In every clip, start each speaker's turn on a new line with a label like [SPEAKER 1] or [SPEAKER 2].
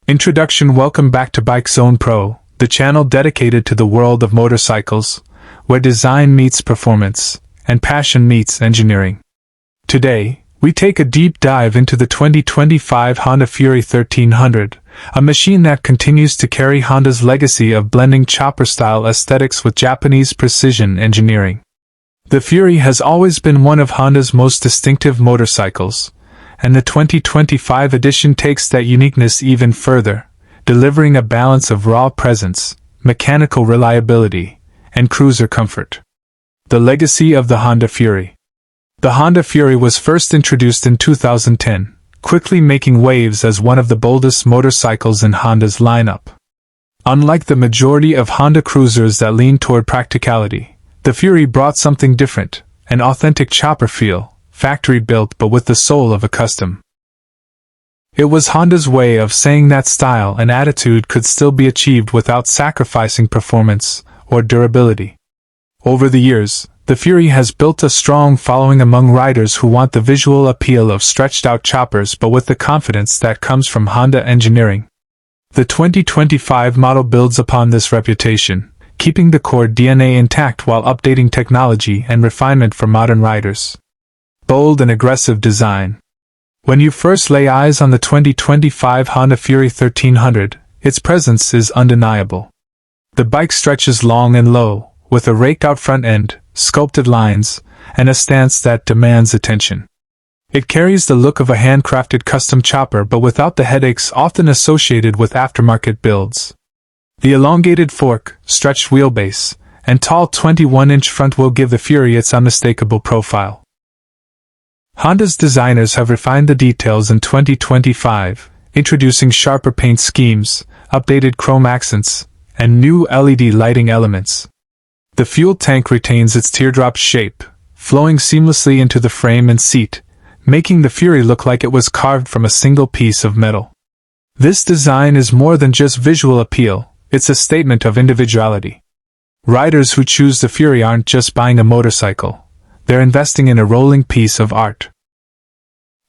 [SPEAKER 1] Introduction. Welcome back to Bike Zone Pro, the channel dedicated to the world of motorcycles, where design meets performance, and passion meets engineering. Today, we take a deep dive into the 2025 Honda Fury 1300, a machine that continues to carry Honda's legacy of blending chopper-style aesthetics with Japanese precision engineering. The Fury has always been one of Honda's most distinctive motorcycles, and the 2025 edition takes that uniqueness even further, delivering a balance of raw presence, mechanical reliability, and cruiser comfort. The legacy of the Honda Fury. The Honda Fury was first introduced in 2010, quickly making waves as one of the boldest motorcycles in Honda's lineup. Unlike the majority of Honda cruisers that lean toward practicality, the Fury brought something different, an authentic chopper feel, factory-built but with the soul of a custom. It was Honda's way of saying that style and attitude could still be achieved without sacrificing performance or durability. Over the years, the Fury has built a strong following among riders who want the visual appeal of stretched-out choppers but with the confidence that comes from Honda engineering. The 2025 model builds upon this reputation, keeping the core DNA intact while updating technology and refinement for modern riders. Bold and aggressive design. When you first lay eyes on the 2025 Honda Fury 1300, its presence is undeniable. The bike stretches long and low, with a raked-out front end, sculpted lines, and a stance that demands attention. It carries the look of a handcrafted custom chopper but without the headaches often associated with aftermarket builds. The elongated fork, stretched wheelbase, and tall 21-inch front wheel give the Fury its unmistakable profile. Honda's designers have refined the details in 2025, introducing sharper paint schemes, updated chrome accents, and new LED lighting elements. The fuel tank retains its teardrop shape, flowing seamlessly into the frame and seat, making the Fury look like it was carved from a single piece of metal. This design is more than just visual appeal, it's a statement of individuality. Riders who choose the Fury aren't just buying a motorcycle, they're investing in a rolling piece of art.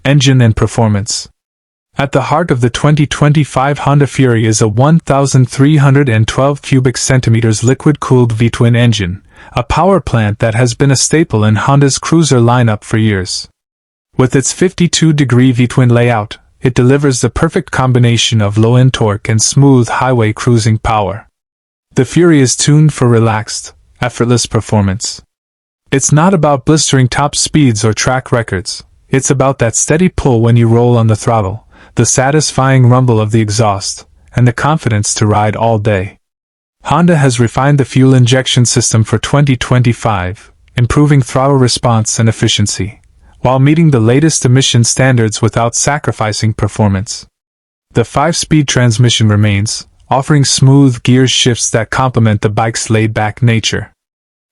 [SPEAKER 1] Engine and performance. At the heart of the 2025 Honda Fury is a 1,312 cubic centimeters liquid-cooled V-twin engine, a power plant that has been a staple in Honda's cruiser lineup for years. With its 52-degree V-twin layout, it delivers the perfect combination of low-end torque and smooth highway cruising power. The Fury is tuned for relaxed, effortless performance. It's not about blistering top speeds or track records, it's about that steady pull when you roll on the throttle, the satisfying rumble of the exhaust, and the confidence to ride all day. Honda has refined the fuel injection system for 2025, improving throttle response and efficiency, while meeting the latest emission standards without sacrificing performance. The 5-speed transmission remains, offering smooth gear shifts that complement the bike's laid-back nature.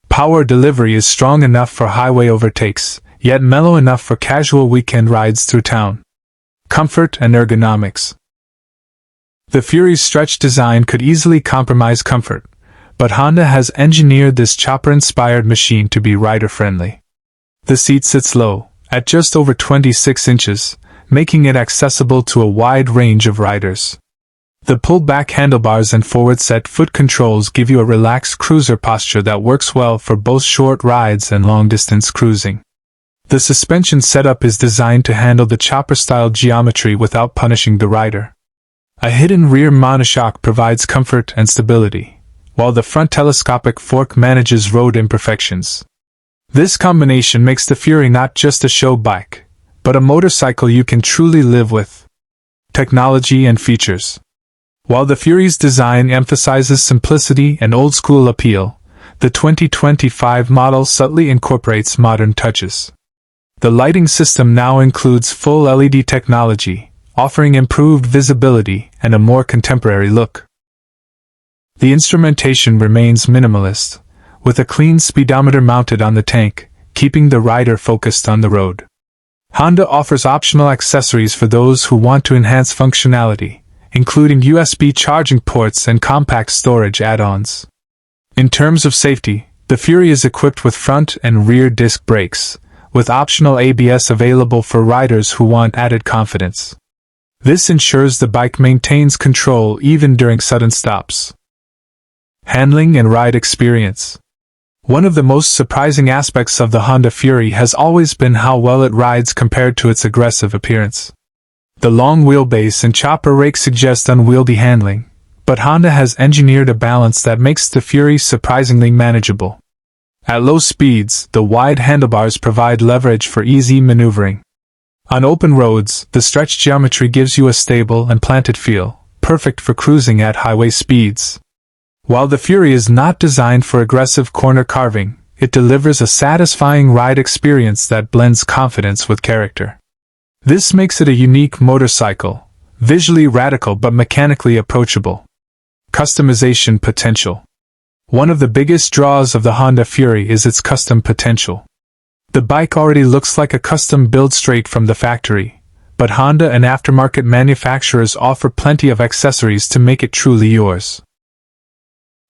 [SPEAKER 1] Power delivery is strong enough for highway overtakes, yet mellow enough for casual weekend rides through town. Comfort and ergonomics. The Fury's stretch design could easily compromise comfort, but Honda has engineered this chopper-inspired machine to be rider-friendly. The seat sits low, at just over 26 inches, making it accessible to a wide range of riders. The pulled-back handlebars and forward-set foot controls give you a relaxed cruiser posture that works well for both short rides and long-distance cruising. The suspension setup is designed to handle the chopper-style geometry without punishing the rider. A hidden rear monoshock provides comfort and stability, while the front telescopic fork manages road imperfections. This combination makes the Fury not just a show bike, but a motorcycle you can truly live with. Technology and features. While the Fury's design emphasizes simplicity and old-school appeal, the 2025 model subtly incorporates modern touches. The lighting system now includes full LED technology, offering improved visibility and a more contemporary look. The instrumentation remains minimalist, with a clean speedometer mounted on the tank, keeping the rider focused on the road. Honda offers optional accessories for those who want to enhance functionality, including USB charging ports and compact storage add-ons. In terms of safety, the Fury is equipped with front and rear disc brakes, with optional ABS available for riders who want added confidence. This ensures the bike maintains control even during sudden stops. Handling and ride experience. One of the most surprising aspects of the Honda Fury has always been how well it rides compared to its aggressive appearance. The long wheelbase and chopper rake suggest unwieldy handling, but Honda has engineered a balance that makes the Fury surprisingly manageable. At low speeds, the wide handlebars provide leverage for easy maneuvering. On open roads, the stretched geometry gives you a stable and planted feel, perfect for cruising at highway speeds. While the Fury is not designed for aggressive corner carving, it delivers a satisfying ride experience that blends confidence with character. This makes it a unique motorcycle, visually radical but mechanically approachable. Customization potential. One of the biggest draws of the Honda Fury is its custom potential. The bike already looks like a custom build straight from the factory, but Honda and aftermarket manufacturers offer plenty of accessories to make it truly yours.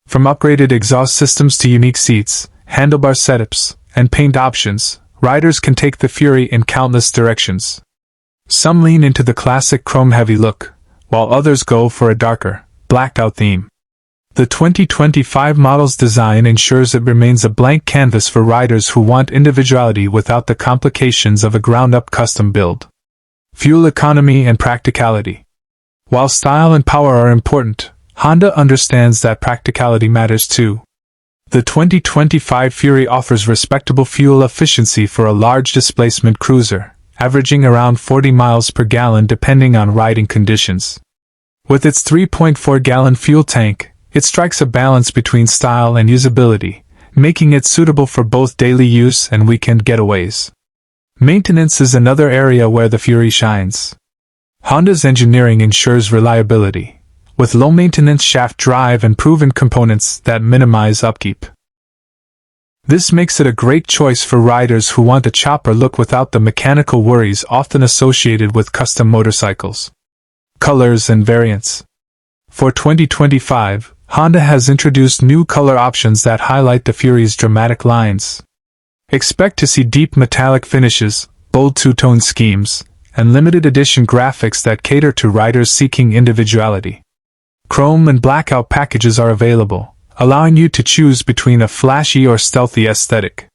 [SPEAKER 1] From upgraded exhaust systems to unique seats, handlebar setups, and paint options, riders can take the Fury in countless directions. Some lean into the classic chrome-heavy look, while others go for a darker, blacked-out theme. The 2025 model's design ensures it remains a blank canvas for riders who want individuality without the complications of a ground-up custom build. Fuel economy and practicality. While style and power are important, Honda understands that practicality matters too. The 2025 Fury offers respectable fuel efficiency for a large displacement cruiser, averaging around 40 miles per gallon depending on riding conditions. With its 3.4-gallon fuel tank, it strikes a balance between style and usability, making it suitable for both daily use and weekend getaways. Maintenance is another area where the Fury shines. Honda's engineering ensures reliability, with low-maintenance shaft drive and proven components that minimize upkeep. This makes it a great choice for riders who want a chopper look without the mechanical worries often associated with custom motorcycles. Colors and variants. For 2025, Honda has introduced new color options that highlight the Fury's dramatic lines. Expect to see deep metallic finishes, bold two-tone schemes, and limited edition graphics that cater to riders seeking individuality. Chrome and blackout packages are available, allowing you to choose between a flashy or stealthy aesthetic.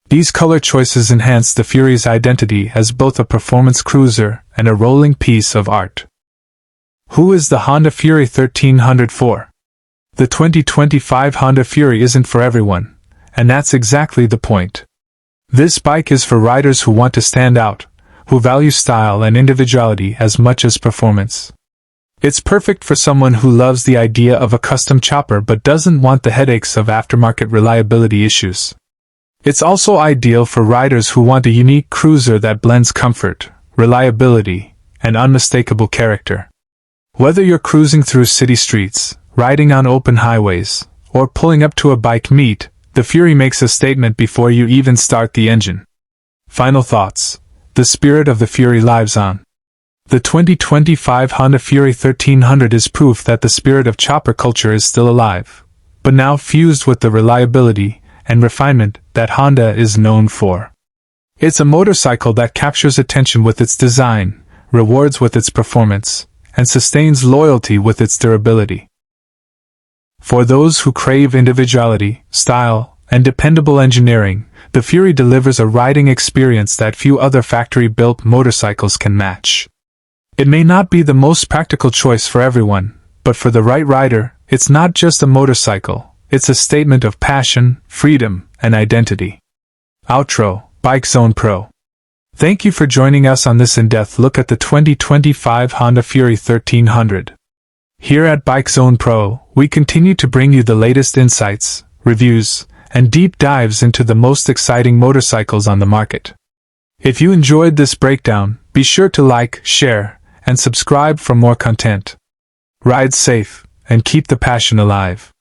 [SPEAKER 1] These color choices enhance the Fury's identity as both a performance cruiser and a rolling piece of art. Who is the Honda Fury 1300 for? The 2025 Honda Fury isn't for everyone, and that's exactly the point. This bike is for riders who want to stand out, who value style and individuality as much as performance. It's perfect for someone who loves the idea of a custom chopper but doesn't want the headaches of aftermarket reliability issues. It's also ideal for riders who want a unique cruiser that blends comfort, reliability, and unmistakable character. Whether you're cruising through city streets, riding on open highways, or pulling up to a bike meet, the Fury makes a statement before you even start the engine. Final thoughts. The spirit of the Fury lives on. The 2025 Honda Fury 1300 is proof that the spirit of chopper culture is still alive, but now fused with the reliability and refinement that Honda is known for. It's a motorcycle that captures attention with its design, rewards with its performance, and sustains loyalty with its durability. For those who crave individuality, style, and dependable engineering, the Fury delivers a riding experience that few other factory-built motorcycles can match. It may not be the most practical choice for everyone, but for the right rider, it's not just a motorcycle, it's a statement of passion, freedom, and identity. Outro, Bike Zone Pro. Thank you for joining us on this in-depth look at the 2025 Honda Fury 1300. Here at Bike Zone Pro, we continue to bring you the latest insights, reviews, and deep dives into the most exciting motorcycles on the market. If you enjoyed this breakdown, be sure to like, share, and subscribe for more content. Ride safe, and keep the passion alive.